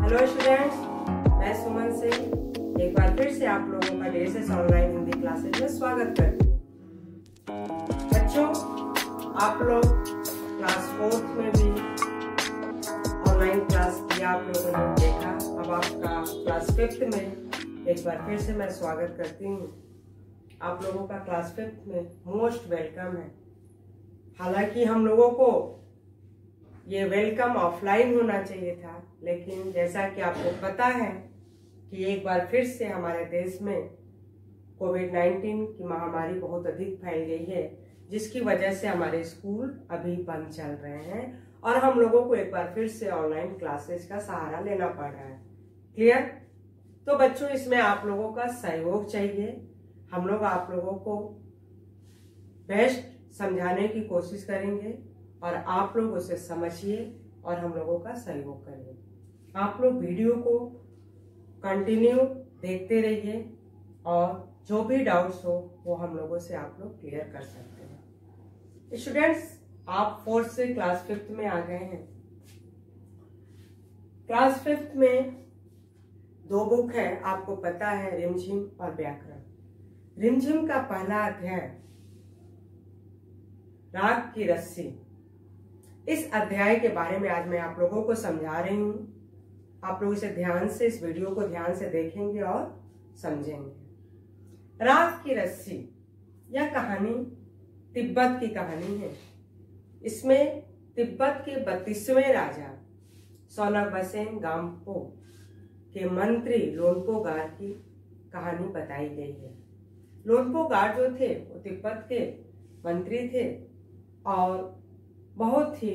Hello students, मैं सुमन सिंह एक बार फिर से आप लोगों का DSS ऑनलाइन हिंदी क्लासेस में स्वागत करती हूँ। बच्चों, आप लोग क्लास 4th में भी ऑनलाइन क्लास किया, आप लोगों ने देखा। अब आपका क्लास 5th में एक बार फिर से मैं स्वागत करती हूँ। आप लोगों का क्लास 5th में मोस्ट वेलकम है। हालांकि हम लोगों को ये वेलकम ऑफलाइन होना चाहिए था, लेकिन जैसा कि आपको पता है कि एक बार फिर से हमारे देश में कोविड-19 की महामारी बहुत अधिक फैल गई है, जिसकी वजह से हमारे स्कूल अभी बंद चल रहे हैं और हम लोगों को एक बार फिर से ऑनलाइन क्लासेस का सहारा लेना पड़ रहा है। क्लियर? तो बच्चों, इसमें आप लोगों का सहयोग चाहिए। हम लोग आप लोगों को बेस्ट समझाने की कोशिश करेंगे और आप लोग उसे समझिए और हम लोगों का सहयोग करिए। आप लोग वीडियो को कंटिन्यू देखते रहिए और जो भी डाउट्स हो वो हम लोगों से आप लोग क्लियर कर सकते हैं। स्टूडेंट्स, आप 4th से क्लास 5th में आ गए हैं। क्लास 5th में 2 बुक है, आपको पता है, रिमझिम और व्याकरण। रिमझिम का पहला अध्याय राग की रस्सी। इस अध्याय के बारे में आज मैं आप लोगों को समझा रही हूँ। आप लोग इसे ध्यान से, इस वीडियो को ध्यान से देखेंगे और समझेंगे। राग की रस्सी, यह कहानी तिब्बत की कहानी है। इसमें तिब्बत के 32वें राजा सोनकबसेन गाम्पो के मंत्री लोन्पोगार की कहानी बताई गई है। लोन्पोगार जो थे वो तिब्बत के मंत्री थे और बहुत ही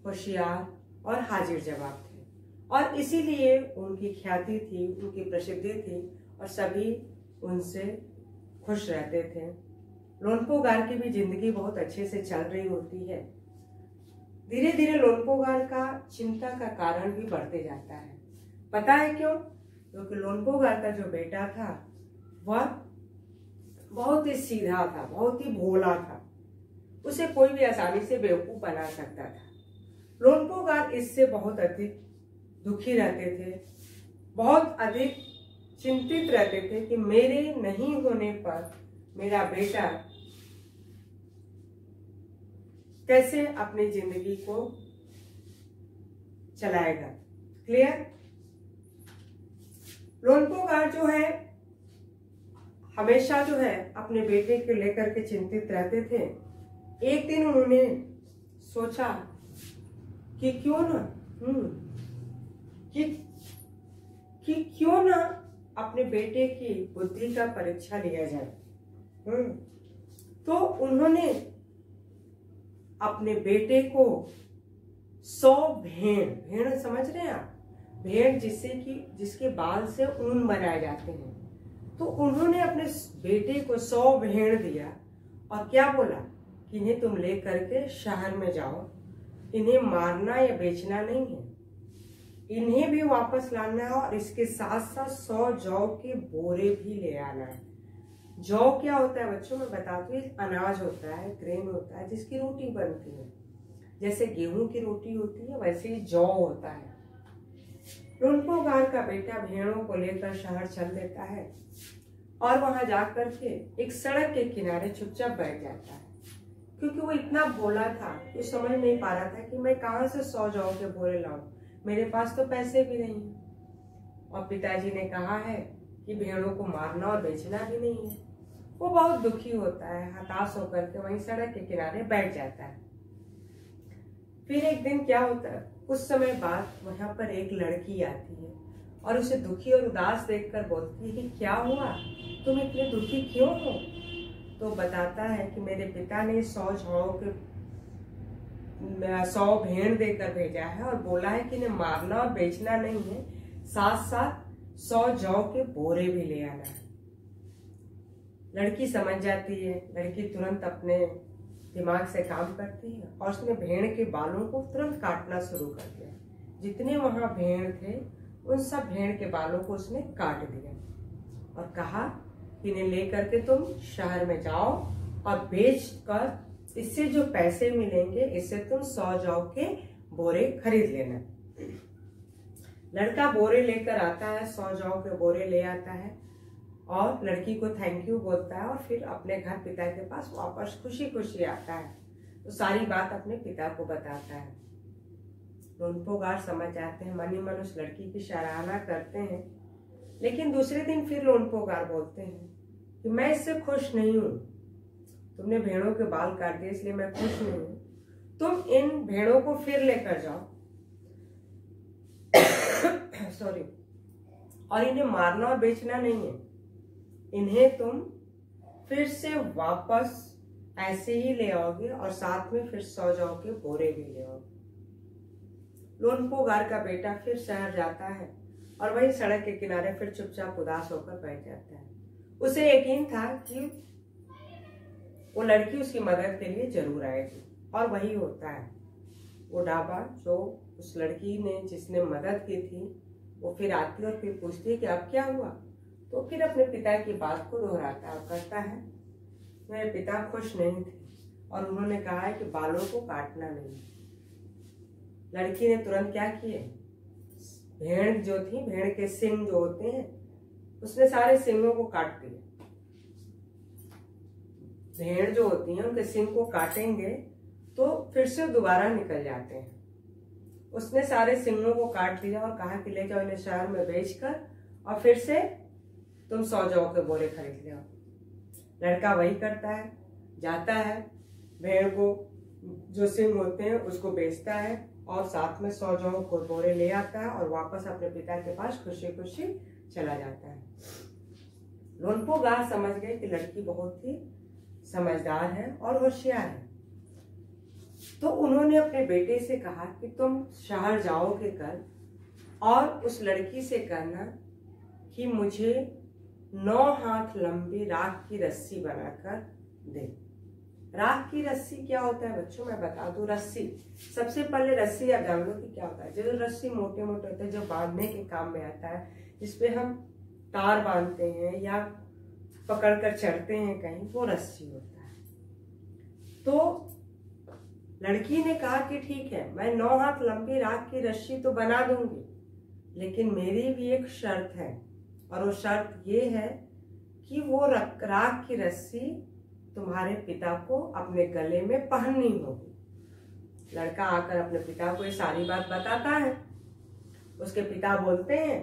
होशियार और हाजिर जवाब थे, और इसीलिए उनकी ख्याति थी, उनकी प्रसिद्धि थी और सभी उनसे खुश रहते थे। लोन्पोगार की भी जिंदगी बहुत अच्छे से चल रही होती है। धीरे धीरे लोन्पोगार का चिंता का कारण भी बढ़ते जाता है। पता है क्यों? क्योंकि लोन्पोगार का जो बेटा था वह बहुत ही सीधा था, बहुत ही भोला था। उसे कोई भी आसानी से बेवकूफ बना सकता था। लोन्पोगार इससे बहुत अधिक दुखी रहते थे, बहुत अधिक चिंतित रहते थे कि मेरे नहीं होने पर मेरा बेटा कैसे अपनी जिंदगी को चलाएगा। क्लियर? लोन्पोगार जो है हमेशा जो है अपने बेटे को लेकर के चिंतित रहते थे। एक दिन उन्होंने सोचा कि क्यों ना अपने बेटे की बुद्धि का परीक्षा लिया जाए। तो उन्होंने अपने बेटे को 100 भेड़ समझ रहे हैं आप? भेड़ जिसके बाल से ऊन बनाए जाते हैं। तो उन्होंने अपने बेटे को 100 भेड़ दिया और क्या बोला कि इन्हें तुम ले करके शहर में जाओ, इन्हें मारना या बेचना नहीं है, इन्हें भी वापस लाना है और इसके साथ साथ 100 जौ के बोरे भी ले आना है। जौ क्या होता है बच्चों, मैं बताती हूँ। अनाज होता है, ग्रेन होता है, जिसकी रोटी बनती है। जैसे गेहूं की रोटी होती है, वैसे ही जौ होता है। लोन्पोगार का बेटा भेड़ों को लेकर शहर चल देता है और वहां जाकर के एक सड़क के किनारे चुपचाप बैठ जाता है। क्योंकि वो इतना भोला था कि समझ नहीं पा रहा था कि मैं कहाँ से 100 जौ के बोरे लाऊं, मेरे पास तो पैसे भी नहीं है। और पिताजी ने कहा है कि भेड़ों को मारना और बेचना भी नहीं है। वो बहुत दुखी होता है, हताश होकर के वहीं सड़क के किनारे बैठ जाता है। फिर एक दिन क्या होता है, कुछ समय बाद वहां पर एक लड़की आती है और उसे दुखी और उदास देखकर बोलती है कि क्या हुआ, तुम इतने दुखी क्यों हो? तो बताता है कि मेरे पिता ने 100 भेड़ देकर भेजा है और बोला है कि इन्हें मारना और बेचना नहीं है, साथ साथ 100 जौ के बोरे भी ले आना है। लड़की समझ जाती है। लड़की तुरंत अपने दिमाग से काम करती है और उसने भेड़ के बालों को तुरंत काटना शुरू कर दिया। जितने वहां भेड़ थे उन सब भेड़ के बालों को उसने काट दिया और कहा इन्हें लेकर के तुम शहर में जाओ और बेच कर इससे जो पैसे मिलेंगे इससे तुम 100 जौ के बोरे खरीद लेना। लड़का बोरे लेकर आता है, 100 जौ के बोरे ले आता है और लड़की को थैंक यू बोलता है और फिर अपने घर पिता के पास वापस खुशी खुशी आता है। तो सारी बात अपने पिता को बताता है। लोनपोगार समझ जाते हैं, मन ही मन उस लड़की की सराहना करते हैं। लेकिन दूसरे दिन फिर लोनपोगार बोलते हैं कि मैं इससे खुश नहीं हूं, तुमने भेड़ों के बाल काट दिए इसलिए मैं खुश नहीं हूं, तुम इन भेड़ों को फिर लेकर जाओ सॉरी, और इन्हें मारना और बेचना नहीं है, इन्हें तुम फिर से वापस ऐसे ही ले आओगे और साथ में फिर 100 जौ के बोरे भी ले आओगे। लोनपोगार का बेटा फिर शहर जाता है और वही सड़क के किनारे फिर चुपचाप उदास होकर बैठ जाता है। उसे यकीन था कि वो लड़की उसकी मदद के लिए जरूर आएगी और वही होता है। वो डाबा जो उस लड़की ने जिसने मदद की थी वो फिर आती और फिर पूछती है कि अब क्या हुआ। तो फिर अपने पिता की बात को दोहराता है और कहता है मेरे पिता खुश नहीं थे और उन्होंने कहा है कि बालों को काटना नहीं। लड़की ने तुरंत क्या किए, भेड़ जो थी, भेड़ के सिंग जो होते हैं, उसने सारे सिंगों को काट दिए। भेड़ जो होती हैं उनके सिंग को काटेंगे तो फिर से दोबारा निकल जाते हैं। उसने सारे सिंगों को काट दिया और कहा कि ले जाओ इन्हें शहर में बेचकर और फिर से तुम 100 जौ के बोरे खरीद ले आओ। लड़का वही करता है, जाता है, भेड़ को जो सिंग होते हैं उसको बेचता है और साथ में 100 जौ के बोरे ले आता है और वापस अपने पिता के पास खुशी खुशी चला जाता है। लोनपोगार समझ गए कि लड़की बहुत ही समझदार है और होशियार है। तो उन्होंने अपने बेटे से कहा कि तुम शहर जाओगे कल और उस लड़की से कहना कि मुझे 9 हाथ लंबी राख की रस्सी बनाकर दे। राख की रस्सी क्या होता है बच्चों, मैं बता दूं। रस्सी, सबसे पहले रस्सी आप जान लो कि क्या होता है। जो रस्सी मोटे मोटे होते हैं जो बांधने के काम में आता है, जिसपे हम तार बांधते हैं या पकड़कर चढ़ते हैं कहीं, वो रस्सी होता है। तो लड़की ने कहा कि ठीक है, मैं 9 हाथ लंबी राख की रस्सी तो बना दूंगी, लेकिन मेरी भी एक शर्त है और वो शर्त ये है कि वो राख की रस्सी तुम्हारे पिता को अपने गले में पहननी होगी। लड़का आकर अपने पिता को ये सारी बात बताता है। उसके पिता बोलते हैं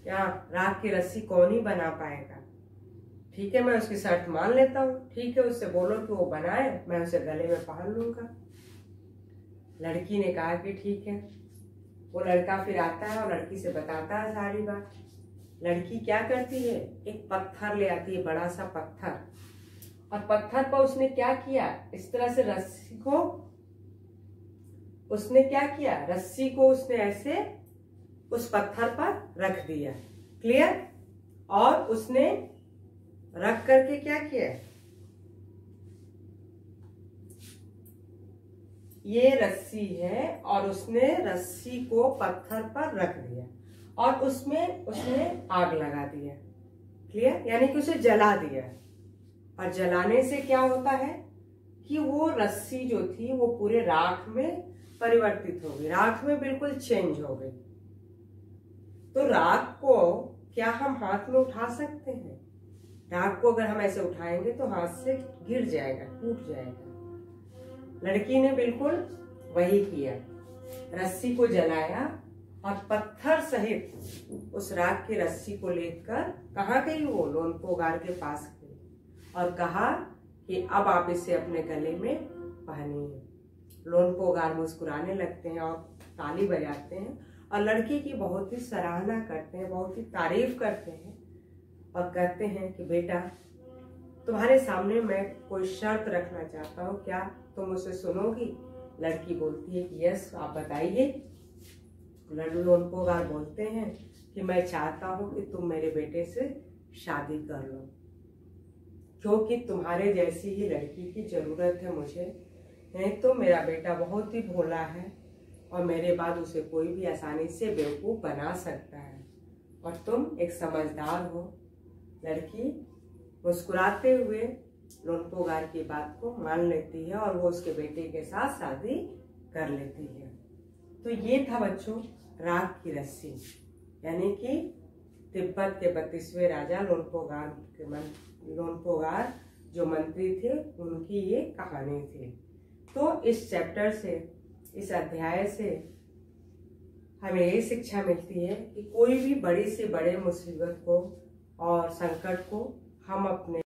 क्या राख की रस्सी कौन ही बना पाएगा, ठीक है मैं उसकी शर्त मान लेता हूँ, ठीक है उससे बोलो कि वो बनाए, मैं उसे गले में पहन लूंगा। लड़की ने कहा कि ठीक है। वो लड़का फिर आता है और लड़की से बताता है सारी बात। लड़की क्या करती है, एक पत्थर ले आती है, बड़ा सा पत्थर, और पत्थर पर उसने क्या किया, इस तरह से रस्सी को उसने क्या किया, रस्सी को उसने ऐसे उस पत्थर पर रख दिया। क्लियर। और उसने रख करके क्या किया, ये रस्सी है और उसने रस्सी को पत्थर पर रख दिया और उसमें उसने आग लगा दिया। क्लियर, यानी कि उसे जला दिया। और जलाने से क्या होता है कि वो रस्सी जो थी वो पूरे राख में परिवर्तित हो गई, राख में बिल्कुल चेंज हो गई। तो राख को क्या हम हाथ में उठा सकते हैं? राख को अगर हम ऐसे उठाएंगे तो हाथ से गिर जाएगा, टूट जाएगा। लड़की ने बिल्कुल वही किया, रस्सी को जलाया और पत्थर सहित उस राख की रस्सी को लेकर कहाँ गई, वो लोनपोगार के पास गई और कहा कि अब आप इसे अपने गले में पहनिए। लोनपोगार मुस्कुराने लगते हैं और ताली बजाते हैं और लड़की की बहुत ही सराहना करते हैं, बहुत ही तारीफ करते हैं और कहते हैं कि बेटा तुम्हारे सामने मैं कोई शर्त रखना चाहता हूँ, क्या तुम उसे सुनोगी? लड़की बोलती है कि यस, आप बताइए। लोनपोगार बोलते हैं कि मैं चाहता हूँ कि तुम मेरे बेटे से शादी कर लो, क्योंकि तुम्हारे जैसी ही लड़की की जरूरत है मुझे। नहीं तो मेरा बेटा बहुत ही भोला है और मेरे बाद उसे कोई भी आसानी से बेवकूफ बना सकता है और तुम एक समझदार हो। लड़की मुस्कुराते हुए लोनपोगार की बात को मान लेती है और वो उसके बेटे के साथ शादी कर लेती है। तो ये था बच्चों राग की रस्सी, यानी कि तिब्बत के 32वें राजा लोनपोगार जो मंत्री थे उनकी ये कहानी थी। तो इस चैप्टर से, इस अध्याय से हमें ये शिक्षा मिलती है कि कोई भी बड़ी से बड़े मुसीबत को और संकट को हम अपने